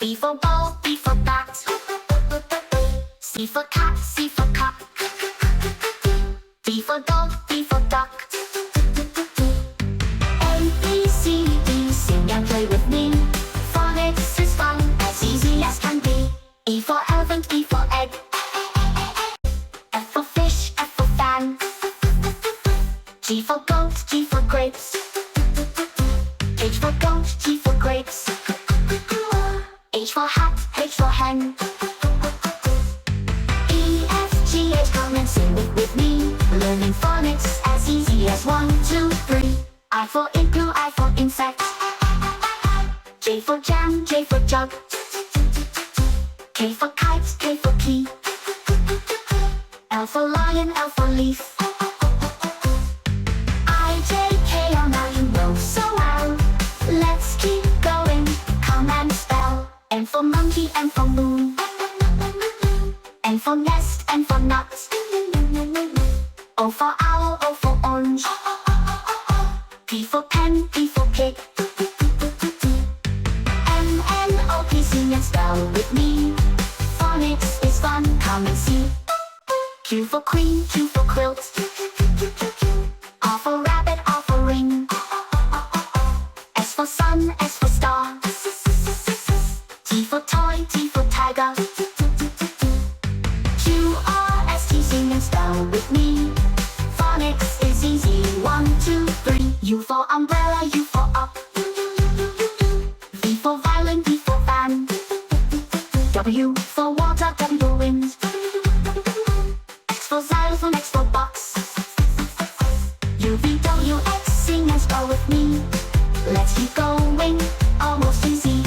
B for ball, B for bat. C for cat, C for cup. D for dog, D for duck. A, B, C, D, sing and play with me. Phonics is fun, as easy as can be. E for elephant, E for egg. F for fish, F for fan. G for goat, G for grapes. H for goat, G for grapes. H for hat, H for hen. E, F, G, H, come and sing it with me. Learning phonics as easy as 1, 2, 3. I for igloo, I for insect. J for jam, J for jug. K for kite, K for key. L for lion, L for leaf. I, J, K, L, now you know so well. Let's keep going, come and spell. N for monkey, N for moon. N for nest, N for nuts. O for owl, O for orange. P for pen, P for pig. M-N-O-P, sing and spell with me. Phonics is fun, come and see. Q for queen, Q for quilt. R for rabbit, R for ring. S for sun, S for star. T for toy, T for tiger. Q-R-S-T, sing and spell with me. Phonics is easy, 1, 2, 3. U for umbrella, U for up. V for violin, V for fan. W for water, W for wind. X for xylophone, X for box. U, V, W, X, sing and spell with me. Let's keep going, almost easy.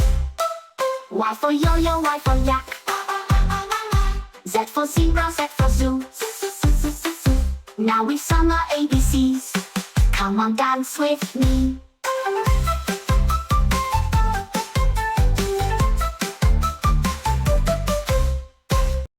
Y for yo-yo, Y for yak. Z for zebra, Z for zoo. Now we've sung our ABCs. Come on, dance with me.